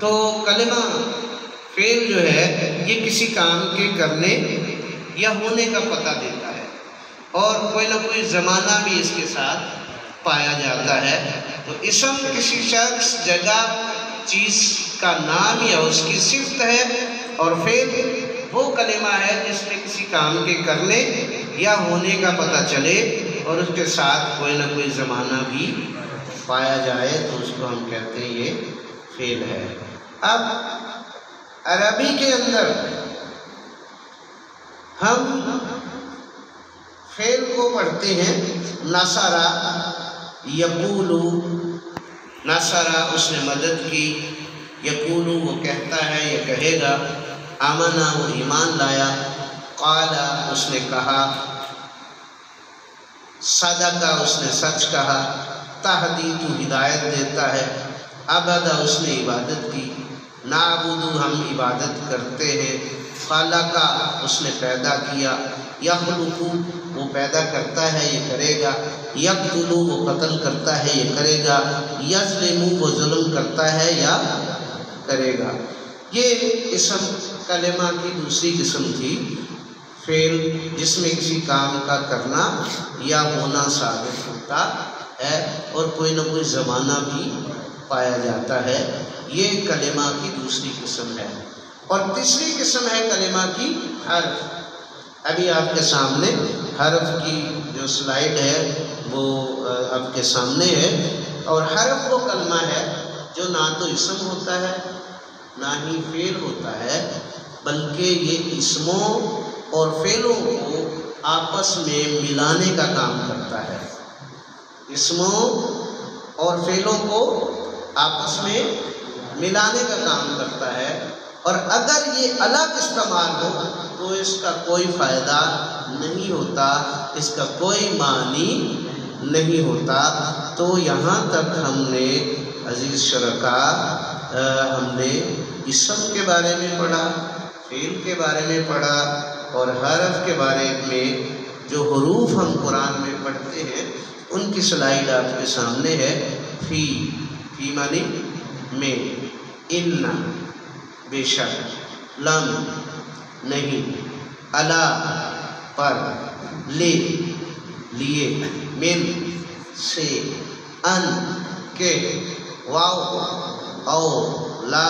تو کلمہ فعل جو ہے یہ کسی کام کے کرنے یا ہونے کا پتہ دیتا ہے، اور کوئی نہ کوئی زمانہ بھی اس کے ساتھ پایا جاتا ہے۔ تو اسم کسی شخص، جگہ، چیز کا نام یا اس کی صفت ہے، اور فعل وہ کلمہ ہے جس میں کسی کام کے کرنے یا ہونے کا پتہ چلے اور اس کے ساتھ کوئی نہ کوئی زمانہ بھی پایا جائے، تو اس کو ہم کہتے ہیں یہ فعل ہے۔ اب عربی کے اندر ہم فعل کو پڑھتے ہیں نصرہ یقولو، نصرہ اس نے مدد کی، یقولو وہ کہتا ہے یا کہے گا، آمنا وہ ایمان لایا، قالا اس نے کہا، صدقہ اس نے سچ کہا، تہدی تو ہدایت دیتا ہے، عبدا اس نے عبادت کی، نعبدو ہم عبادت کرتے ہیں، خلقہ اس نے پیدا کیا، یخلقو وہ پیدا کرتا ہے یہ کرے گا، یقتلو وہ قتل کرتا ہے یہ کرے گا، یظلمو وہ ظلم کرتا ہے یا کرے گا۔ یہ اسم کلمہ کی دوسری قسم تھی، فعل جس میں کسی کام کا کرنا یا ہونا ثابت ہوتا ہے اور کوئی نہ کوئی زمانہ بھی پایا جاتا ہے، یہ کلمہ کی دوسری قسم ہے۔ اور تیسری قسم ہے کلمہ کی حرف۔ ابھی آپ کے سامنے حرف کی جو سلائیڈ ہے وہ آپ کے سامنے ہے، اور حرف وہ کلمہ ہے جو نہ تو اسم ہوتا ہے نہ ہی فعل ہوتا ہے، بلکہ یہ اسموں اور فعلوں کو آپس میں ملانے کا کام کرتا ہے، اسموں اور فعلوں کو آپس میں ملانے کا کام کرتا ہے، اور اگر یہ الگ استعمال ہو تو اس کا کوئی فائدہ نہیں ہوتا، اس کا کوئی معنی نہیں ہوتا۔ تو یہاں تک ہم نے عزیز شرکاء ہم نے اسم کے بارے میں پڑھا، فعل کے بارے میں پڑھا، اور حرف کے بارے میں جو حروف ہم قرآن میں پڑھتے ہیں ان کی سلائیڈ آپ کے سامنے ہے۔ فی معنی میں، ان بے شک، لم نہیں، الا پر، لے لیے، من سے، ان کے، واو او، لا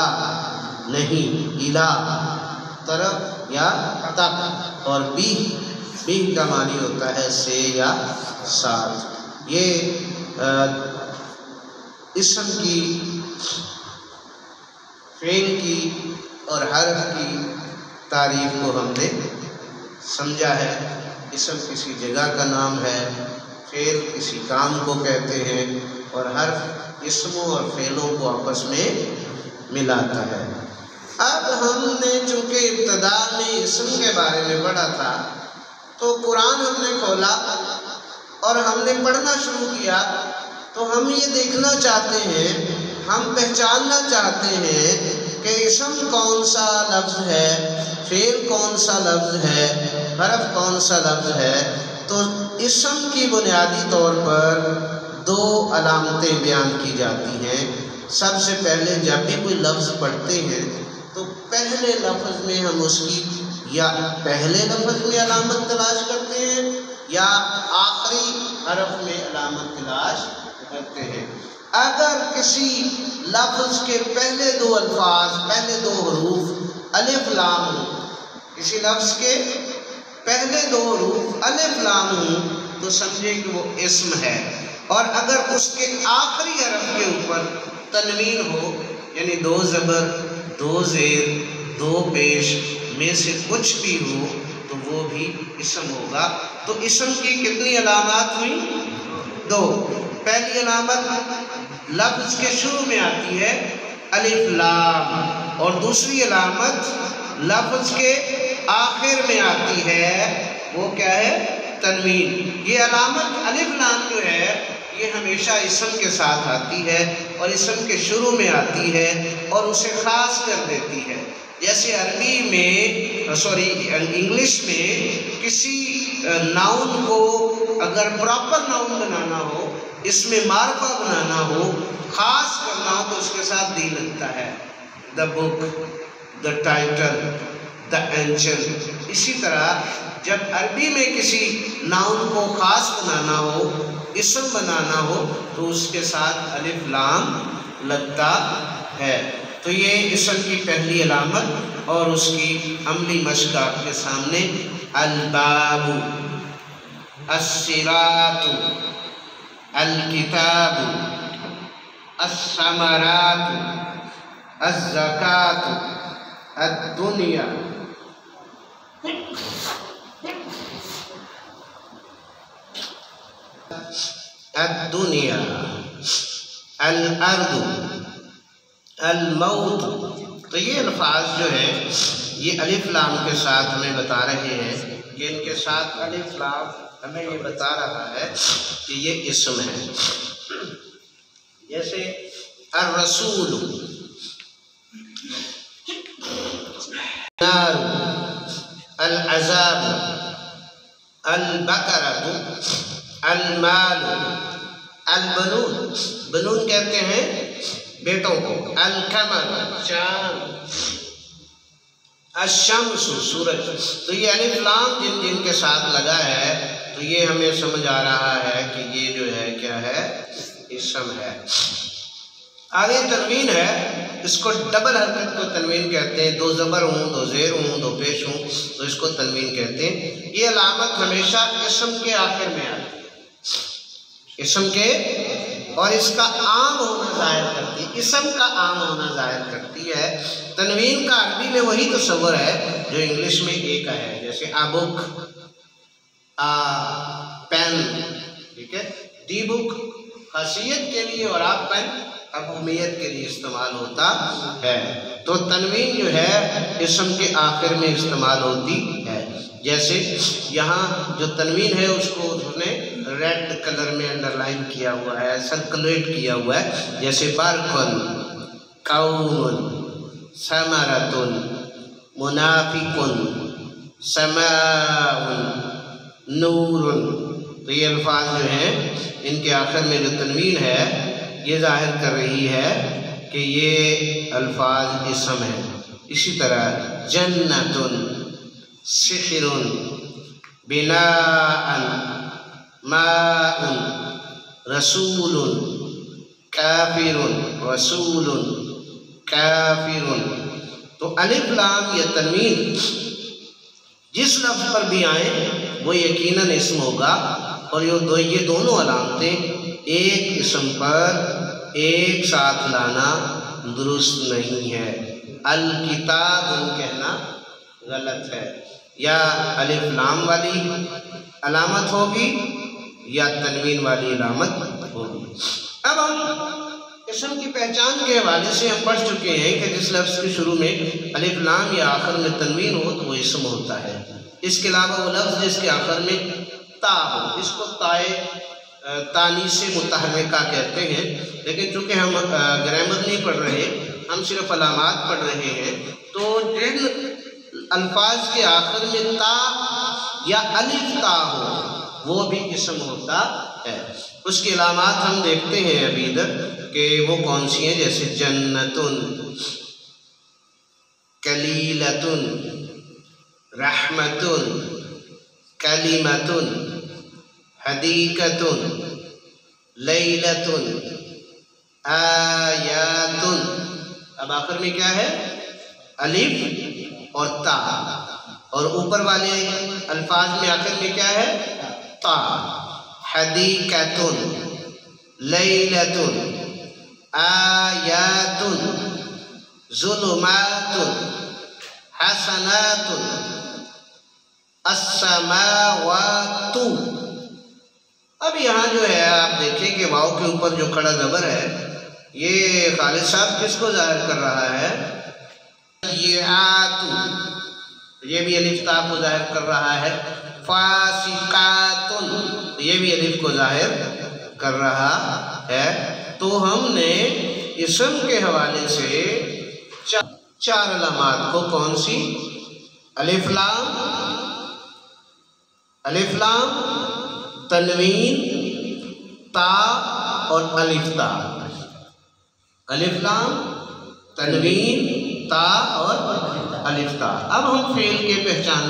نہیں، الا طرف یا تک، اور بھی کا معنی ہوتا ہے سے یا ساتھ۔ یہ اسم کی، فعل کی اور حرف کی تعریف کو ہم نے سمجھا ہے۔ اسم کسی جگہ کا نام ہے، فعل کسی کام کو کہتے ہیں، اور حرف اسموں اور فعلوں کو آپس میں ملاتا ہے۔ اب ہم نے چونکہ ابتدا میں اسم کے بارے میں پڑھا تھا تو قرآن ہم نے کھولا اور ہم نے پڑھنا شروع کیا، تو ہم یہ دیکھنا چاہتے ہیں، ہم پہچاننا چاہتے ہیں کہ اسم کون سا لفظ ہے، فعل کون سا لفظ ہے، حرف کون سا لفظ ہے۔ تو اسم کی بنیادی طور پر دو علامتیں بیان کی جاتی ہیں۔ سب سے پہلے جب بھی کوئی لفظ پڑھتے ہیں تو پہلے لفظ میں ہم اس کی یا پہلے لفظ میں علامت تلاش کرتے ہیں یا آخری حرف میں علامت تلاش کرتے ہیں۔ اگر کسی لفظ کے پہلے دو الفاظ، پہلے دو حروف الف لام ہوں، کسی لفظ کے پہلے دو حروف الف لام ہوں تو سمجھے کہ وہ اسم ہے، اور اگر اس کے آخری حرف کے اوپر تنوین ہو، یعنی دو زبر، دو زیر، دو پیش میں سے کچھ بھی ہو تو وہ بھی اسم ہوگا۔ تو اسم کی کتنی علامات ہوئی؟ دو۔ پہلی علامت لفظ کے شروع میں آتی ہے الف لام، اور دوسری علامت لفظ کے آخر میں آتی ہے، وہ کیا ہے؟ تنوین۔ یہ علامت الف لام جو ہے یہ ہمیشہ اسم کے ساتھ آتی ہے اور اسم کے شروع میں آتی ہے اور اسے خاص کر دیتی ہے۔ جیسے عربی میں انگلش میں کسی ناؤن کو اگر پراپر ناؤن بنانا ہو، اس میں معرفہ بنانا ہو، خاص کرنا ہو تو اس کے ساتھ دی لگتا ہے۔ the book, the title, the angel. اسی طرح جب عربی میں کسی ناؤن کو خاص بنانا ہو، اسم بنانا ہو، تو اس کے ساتھ الف لام لگتا ہے۔ تو یہ اسم کی پہلی علامت اور اس کی عملی مشق آپ کے سامنے: الباب، الصراط، الکتاب، الثمرات، الزکاة، الدنیا۔ الدنیا، الارض، الموت۔ تو یہ الفاظ جو ہیں یہ الف لام کے ساتھ ہمیں بتا رہے ہیں کہ ان کے ساتھ الف لام ہمیں یہ بتا رہا ہے کہ یہ اسم ہے۔ جیسے الرسول، النار، العذاب، البقرۃ، المال، البنون، بنون کہتے ہیں بیٹوں کو، القمر، چاند، الشمس، سورج۔ تو یہ الف لام جن جن کے ساتھ لگا ہے تو یہ ہمیں سمجھ آ رہا ہے کہ یہ جو ہے کیا ہے، اسم ہے۔ آگے تنوین ہے، اس کو ڈبل حرکت کو تنوین کہتے ہیں، دو زبر ہوں، دو زیر ہوں، دو پیش ہوں تو اس کو تنوین کہتے ہیں۔ یہ علامت ہمیشہ اسم کے آخر میں آتی ہے، اسم کے، اور اس کا عام ہونا ظاہر کرتی ہے، اسم کا عام ہونا ظاہر کرتی ہے۔ تنوین کا عربی میں وہی تصور ہے جو انگلش میں ایک ہے، جیسے a book، پین، ٹھیک ہے، دی بک خاصیت کے لیے اور آپ پین عمومیت کے لیے استعمال ہوتا ہے۔ تو تنوین جو ہے اسم کے آخر میں استعمال ہوتی ہے۔ جیسے یہاں جو تنوین ہے اس کو انہوں نے ریڈ کلر میں انڈر لائن کیا ہوا ہے، سرکولیٹ کیا ہوا ہے، جیسے برقن، قوم، ثمرۃ، منافق، سماء، نور۔ تو یہ الفاظ جو ہیں ان کے آخر میں جو تنوین ہے یہ ظاہر کر رہی ہے کہ یہ الفاظ اسم ہیں۔ اسی طرح جنت، سحر، بناء، ماء، رسول، کافر، رسول، کافر۔ تو الف لام یا تنوین جس لفظ پر بھی آئیں وہ یقیناً اسم ہوگا، اور یہ دونوں علامتیں ایک اسم پر ایک ساتھ لانا درست نہیں ہے۔ الکتاب کہنا غلط ہے، یا الف لام والی علامت ہوگی یا تنوین والی علامت ہوگی۔ اب ہم اسم کی پہچان کے حوالے سے ہم پڑھ چکے ہیں کہ جس لفظ کے شروع میں الف لام یا آخر میں تنوین ہو تو وہ اسم ہوتا ہے۔ اس کے علاوہ وہ لفظ جس کے آخر میں تا ہو، اس کو تانیث متحرکہ کہتے ہیں، لیکن چونکہ ہم گرامر نہیں پڑھ رہے، ہم صرف علامات پڑھ رہے ہیں، تو جن الفاظ کے آخر میں تا یا الف تا ہو وہ بھی اسم ہوتا ہے۔ اس کی علامات ہم دیکھتے ہیں ابھی ادھر کہ وہ کون سی ہیں، جیسے جنتن، کلیلتن، رحمتن، کلمتن، حدیقتن، لیلتن، آیاتن۔ اب آخر میں کیا ہے؟ الف اور تا، اور اوپر والے الفاظ میں آخر میں کیا ہے؟ تا۔ حدیقتن، لیلتن، آیاتن، ظلماتن، حسناتن، السماوات۔ اب یہاں جو ہے آپ دیکھیں کہ واؤ کے اوپر جو کھڑا زبر ہے یہ خالد صاحب کس کو ظاہر کر رہا ہے؟ یہ بھی الف تا کو ظاہر کر رہا ہے۔ فاسقاتن، یہ بھی الف کو ظاہر کر رہا ہے۔ تو ہم نے اسم کے حوالے سے چار علامات کو کون سی؟ الف لام، تنوین، تا اور الف تا۔ الف لام، تنوین، تا اور الف تا۔ اب ہم فعل کے پہچان